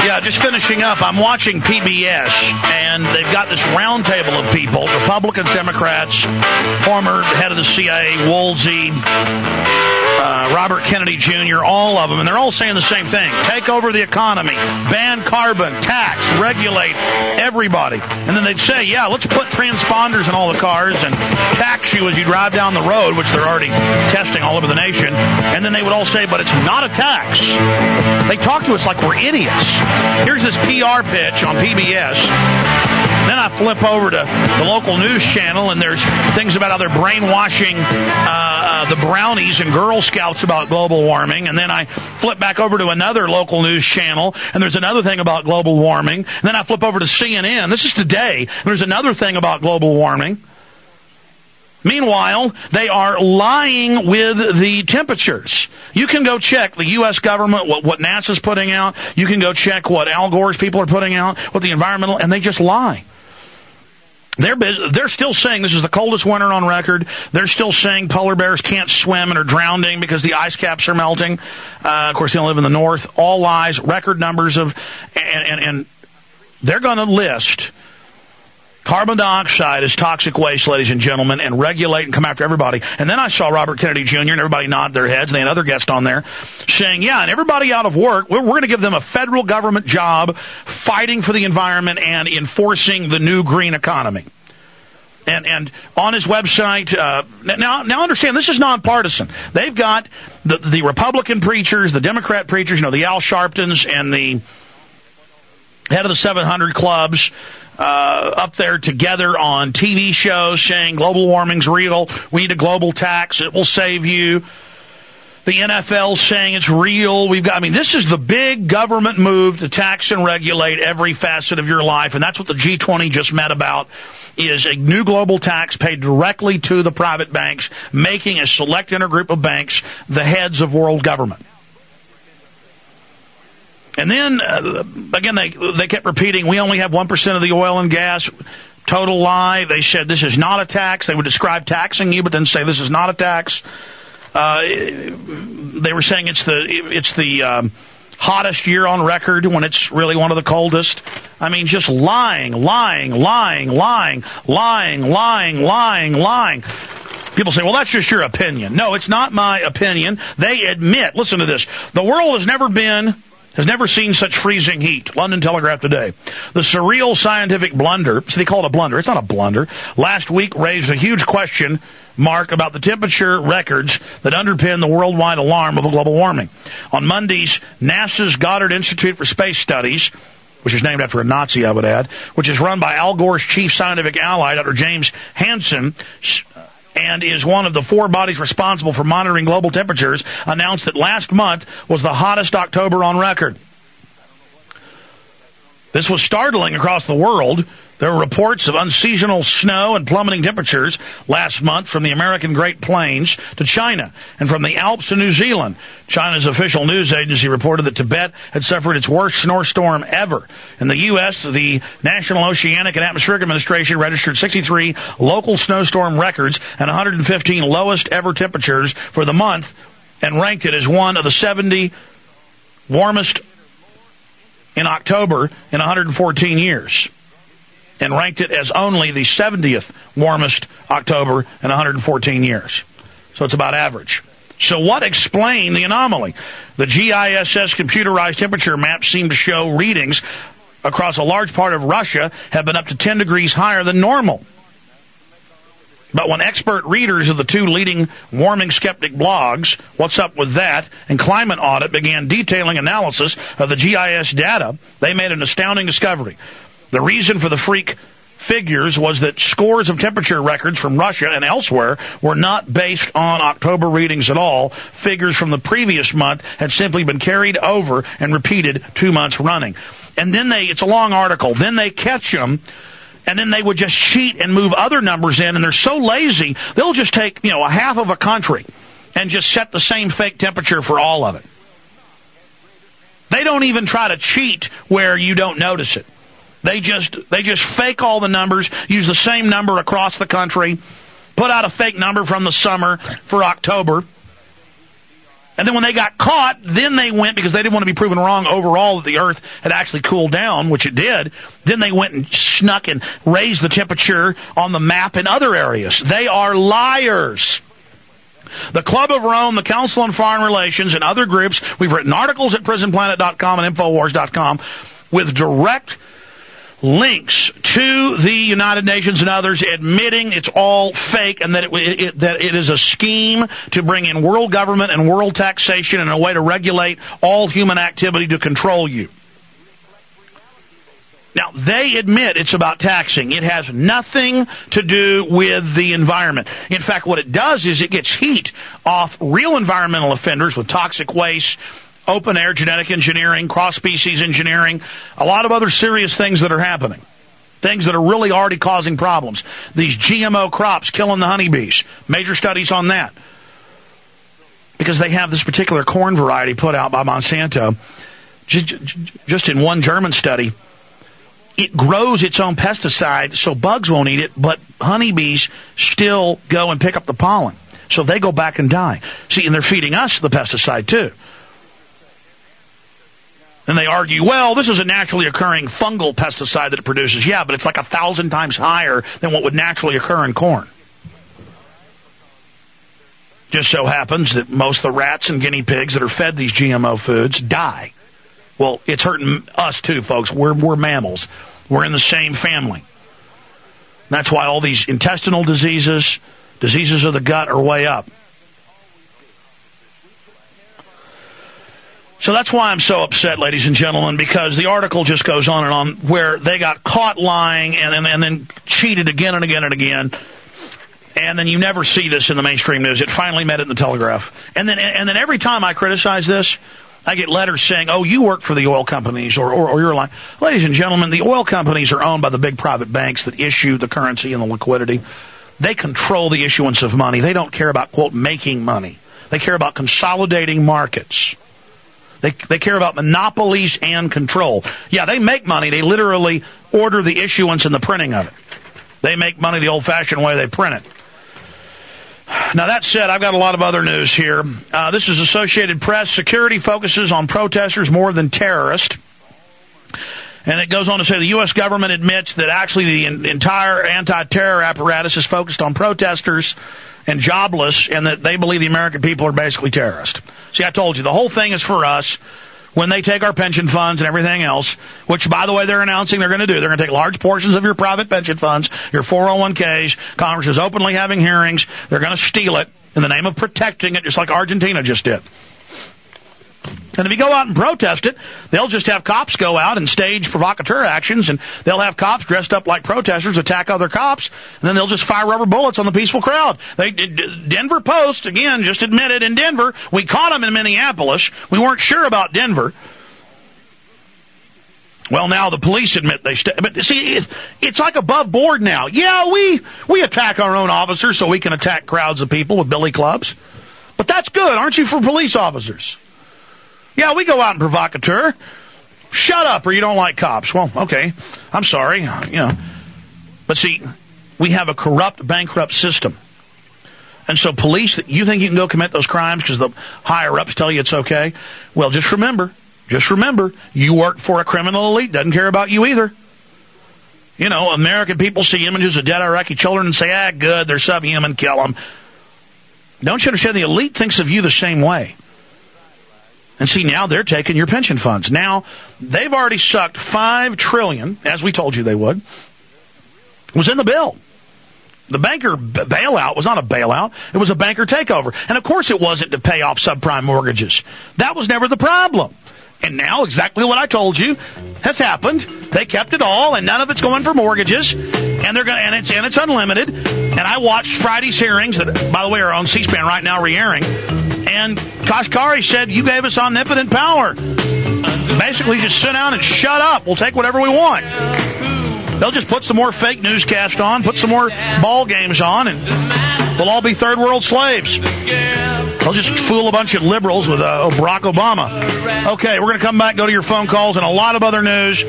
Yeah, just finishing up, I'm watching PBS, and they've got this roundtable of people, Republicans, Democrats, former head of the CIA, Woolsey, Robert Kennedy Jr., all of them, and they're all saying the same thing. Take over the economy, ban carbon, tax, regulate everybody. And then they'd say, yeah, let's put transponders in all the cars and tax you as you drive down the road, which they're already testing all over the nation. And then they would all say, but it's not a tax. They talk to us like we're idiots. Here's this PR pitch on PBS. Then I flip over to the local news channel, and there's things about how they're brainwashing the brownies and Girl Scouts about global warming. And then I flip back over to another local news channel, and there's another thing about global warming. And then I flip over to CNN. This is today. There's another thing about global warming. Meanwhile, they are lying with the temperatures. You can go check the U.S. government, what NASA's putting out. You can go check what Al Gore's people are putting out, what the environmental, and they just lie. They're still saying this is the coldest winter on record. They're still saying polar bears can't swim and are drowning because the ice caps are melting. Of course, they don't live in the north. All lies, record numbers of, and they're going to list carbon dioxide is toxic waste, ladies and gentlemen, and regulate and come after everybody. And then I saw Robert Kennedy Jr. and everybody nod their heads, and they had other guests on there saying, yeah, and everybody out of work, we're going to give them a federal government job fighting for the environment and enforcing the new green economy. And on his website, now understand, this is nonpartisan. They've got the Republican preachers, the Democrat preachers, the Al Sharptons and the head of the 700 clubs, up there together on TV shows saying global warming's real. We need a global tax. It will save you. The NFL saying it's real. This is the big government move to tax and regulate every facet of your life. And that's what the G20 just met about, is a new global tax paid directly to the private banks, making a select intergroup of banks the heads of world government. And then, again, they kept repeating, we only have 1% of the oil and gas. Total lie. They said this is not a tax. They would describe taxing you, but then say this is not a tax. They were saying it's the hottest year on record when it's really one of the coldest. Just lying. People say, well, that's just your opinion. No, it's not my opinion. They admit, listen to this, the world has never seen such freezing heat. London Telegraph today. The surreal scientific blunder, so they call it a blunder. It's not a blunder. Last week raised a huge question mark about the temperature records that underpin the worldwide alarm of global warming. On Mondays, NASA's Goddard Institute for Space Studies, which is named after a Nazi, I would add, which is run by Al Gore's chief scientific ally, Dr. James Hansen, and is one of the four bodies responsible for monitoring global temperatures, announced that last month was the hottest October on record. This was startling across the world. There were reports of unseasonal snow and plummeting temperatures last month from the American Great Plains to China and from the Alps to New Zealand. China's official news agency reported that Tibet had suffered its worst snowstorm ever. In the U.S., the National Oceanic and Atmospheric Administration registered 63 local snowstorm records and 115 lowest ever temperatures for the month and ranked it as one of the 70 warmest in October in 114 years. And ranked it as only the 70th warmest October in 114 years. So it's about average. So what explained the anomaly? The GISS computerized temperature maps seem to show readings across a large part of Russia have been up to 10 degrees higher than normal. But when expert readers of the two leading warming skeptic blogs, What's Up With That and Climate Audit, began detailing analysis of the GIS data, they made an astounding discovery. The reason for the freak figures was that scores of temperature records from Russia and elsewhere were not based on October readings at all. Figures from the previous month had simply been carried over and repeated 2 months running. And then it's a long article, then they catch them, and then they would just cheat and move other numbers in, and they're so lazy, they'll just take, a half of a country and just set the same fake temperature for all of it. They don't even try to cheat where you don't notice it. They just fake all the numbers, use the same number across the country, put out a fake number from the summer for October, And then when they got caught, then they went, because they didn't want to be proven wrong overall that the Earth had actually cooled down, which it did, then they went and snuck and raised the temperature on the map in other areas. They are liars. The Club of Rome, the Council on Foreign Relations, and other groups, we've written articles at prisonplanet.com and Infowars.com with direct links to the United Nations and others admitting it's all fake and that it is a scheme to bring in world government and world taxation and a way to regulate all human activity to control you. Now, they admit it's about taxing. It has nothing to do with the environment. In fact, what it does is it gets heat off real environmental offenders with toxic waste, open air genetic engineering, cross-species engineering, a lot of other serious things that are happening, things that are really already causing problems. These GMO crops killing the honeybees, major studies on that, because they have this particular corn variety put out by Monsanto. Just in one German study, it grows its own pesticide so bugs won't eat it, but honeybees still go and pick up the pollen. So they go back and die. See, and they're feeding us the pesticide too. And they argue, well, this is a naturally occurring fungal pesticide that it produces. Yeah, but it's like 1,000 times higher than what would naturally occur in corn. Just so happens that most of the rats and guinea pigs that are fed these GMO foods die. Well, it's hurting us too, folks. We're mammals. We're in the same family. That's why all these intestinal diseases of the gut are way up. So that's why I'm so upset, ladies and gentlemen, because the article just goes on and on where they got caught lying and then cheated again and again and again. And then you never see this in the mainstream news. It finally made it in the Telegraph. And then every time I criticize this, I get letters saying, oh, you work for the oil companies or you're lying. Ladies and gentlemen, the oil companies are owned by the big private banks that issue the currency and the liquidity. They control the issuance of money. They don't care about, quote, making money. They care about consolidating markets. They care about monopolies and control. Yeah, they make money. They literally order the issuance and the printing of it. They make money the old-fashioned way. They print it. Now, that said, I've got a lot of other news here. This is Associated Press. Security focuses on protesters more than terrorists. And it goes on to say the U.S. government admits that actually the entire anti-terror apparatus is focused on protesters and jobless, and that they believe the American people are basically terrorists. See, I told you, the whole thing is for us. When they take our pension funds and everything else, which, by the way, they're announcing they're going to do. They're going to take large portions of your private pension funds, your 401ks. Congress is openly having hearings. They're going to steal it in the name of protecting it, just like Argentina just did. And if you go out and protest it, they'll just have cops go out and stage provocateur actions, and they'll have cops dressed up like protesters attack other cops, and then they'll just fire rubber bullets on the peaceful crowd. Denver Post, again, just admitted in Denver, we caught them in Minneapolis. We weren't sure about Denver. Well, now the police admit but see, it's like above board now. Yeah, we attack our own officers so we can attack crowds of people with billy clubs. But that's good, aren't you, for police officers? Yeah, we go out and provocateur. Shut up or you don't like cops. Well, okay, I'm sorry. But see, we have a corrupt, bankrupt system. And so police, you think you can go commit those crimes because the higher-ups tell you it's okay? Well, just remember, you work for a criminal elite. Doesn't care about you either. American people see images of dead Iraqi children and say, good, they're subhuman, kill them. Don't you understand? The elite thinks of you the same way. And see, now they're taking your pension funds. Now, they've already sucked $5 trillion, as we told you they would. It was in the bill. The banker bailout was not a bailout. It was a banker takeover. And, of course, it wasn't to pay off subprime mortgages. That was never the problem. And now, exactly what I told you has happened. They kept it all, and none of it's going for mortgages. And it's unlimited. And I watched Friday's hearings that, by the way, are on C-SPAN right now, re-airing. And Kashkari said, you gave us omnipotent power. Basically, just sit down and shut up. We'll take whatever we want. They'll just put some more fake newscast on, put some more ball games on, and we'll all be third world slaves. They'll just fool a bunch of liberals with Barack Obama. Okay, we're going to come back, go to your phone calls, and a lot of other news.